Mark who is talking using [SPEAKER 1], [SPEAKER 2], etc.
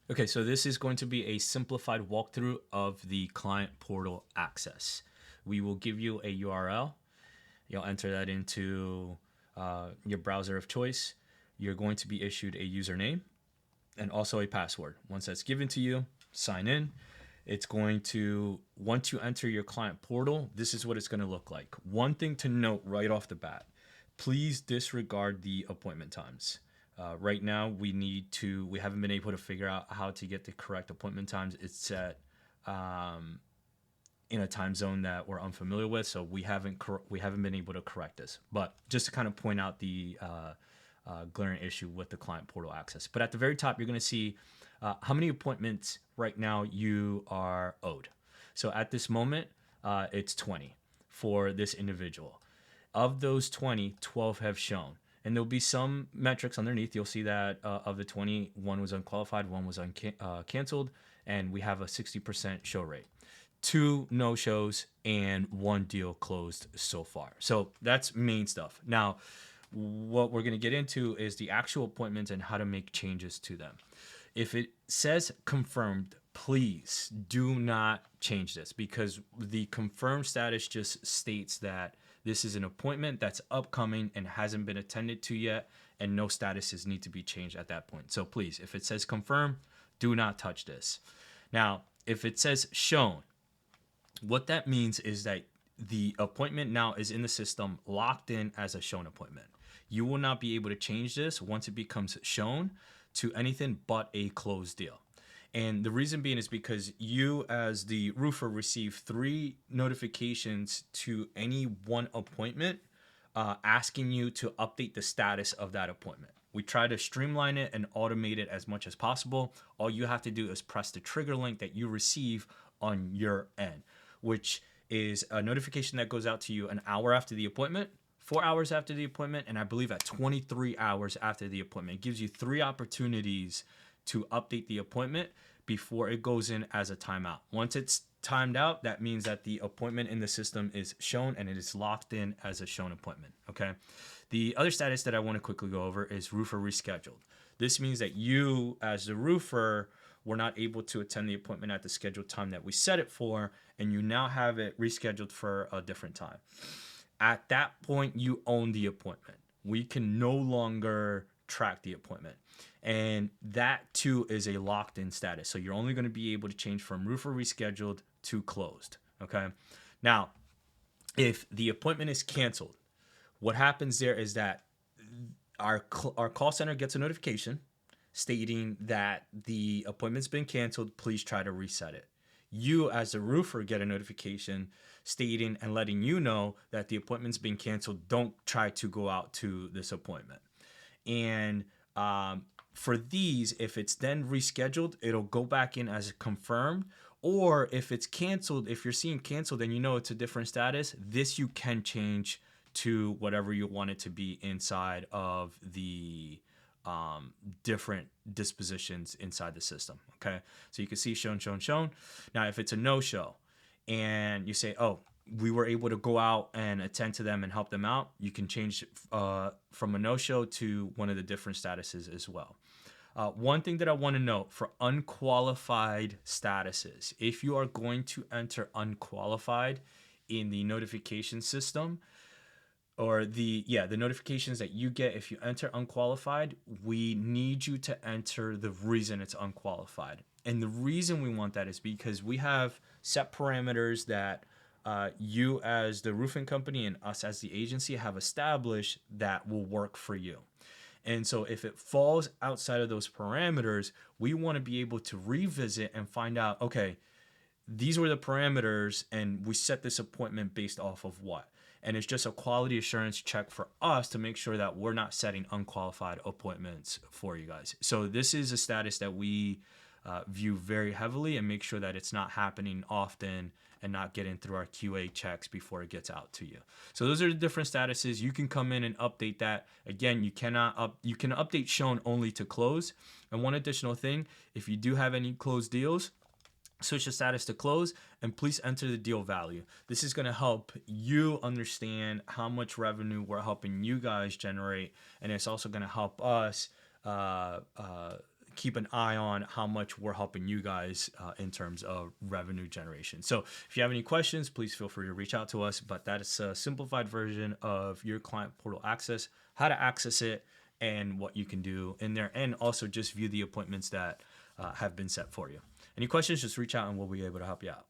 [SPEAKER 1] Okay, so this is going to be a simplified walkthrough of the client portal access. We will give you a URL. You'll enter that into your browser of choice. You're going to be issued a username and also a password. Once that's given to you, sign in. It's going to, once you enter your client portal, this is what it's going to look like. One thing to note right off the bat, please disregard the appointment times. Right now, we haven't been able to figure out how to get the correct appointment times. It's set in a time zone that we're unfamiliar with, so we haven't been able to correct this. But just to kind of point out the glaring issue with the client portal access. But at the very top, you're going to see how many appointments right now you are owed. So at this moment, it's 20 for this individual. Of those 20, 12 have shown. And there'll be some metrics underneath. You'll see that of the 20, one was unqualified, one was canceled, and we have a 60% show rate. 2 no-shows and 1 deal closed so far. So that's main stuff. Now, what we're going to get into is the actual appointments and how to make changes to them. If it says confirmed, please do not change this, because the confirmed status just states that this is an appointment that's upcoming and hasn't been attended to yet, and no statuses need to be changed at that point. So please, if it says confirm, do not touch this. Now, if it says shown, what that means is that the appointment now is in the system locked in as a shown appointment. You will not be able to change this once it becomes shown to anything but a closed deal. And the reason being is because you, as the roofer, receive 3 notifications to any one appointment asking you to update the status of that appointment. We try to streamline it and automate it as much as possible. All you have to do is press the trigger link that you receive on your end, which is a notification that goes out to you an hour after the appointment, 4 hours after the appointment, and I believe at 23 hours after the appointment. It gives you 3 opportunities to update the appointment before it goes in as a timeout. Once it's timed out, that means that the appointment in the system is shown and it is locked in as a shown appointment. Okay. The other status that I want to quickly go over is roofer rescheduled. This means that you, as the roofer, were not able to attend the appointment at the scheduled time that we set it for, and you now have it rescheduled for a different time. At that point, you own the appointment. We can no longer track the appointment. And that too is a locked in status. So you're only going to be able to change from roofer rescheduled to closed. Okay. Now, if the appointment is canceled, what happens there is that our call center gets a notification stating that the appointment's been canceled. Please try to reset it. You, as a roofer, get a notification stating and letting you know that the appointment's been canceled. Don't try to go out to this appointment. And for these, if it's then rescheduled, it'll go back in as confirmed. Or if it's canceled, if you're seeing canceled and you know it's a different status, this you can change to whatever you want it to be inside of the different dispositions inside the system. Okay, so you can see shown, shown, shown. Now, if it's a no-show and you say, oh, we were able to go out and attend to them and help them out, you can change from a no-show to one of the different statuses as well. One thing that I want to note for unqualified statuses, if you are going to enter unqualified in the notification system, or the notifications that you get if you enter unqualified, we need you to enter the reason it's unqualified. And the reason we want that is because we have set parameters that you as the roofing company and us as the agency have established that will work for you. And so if it falls outside of those parameters, we want to be able to revisit and find out, okay, these were the parameters and we set this appointment based off of what? And it's just a quality assurance check for us to make sure that we're not setting unqualified appointments for you guys. So this is a status that we view very heavily and make sure that it's not happening often and not getting through our QA checks before it gets out to you. So those are the different statuses. You can come in and update that. Again, you can update shown only to close. And one additional thing, if you do have any closed deals, switch the status to close and please enter the deal value. This is going to help you understand how much revenue we're helping you guys generate, and it's also going to help us keep an eye on how much we're helping you guys in terms of revenue generation. So if you have any questions, please feel free to reach out to us. But that is a simplified version of your client portal access, how to access it, and what you can do in there, and also just view the appointments that have been set for you. Any questions, just reach out and we'll be able to help you out.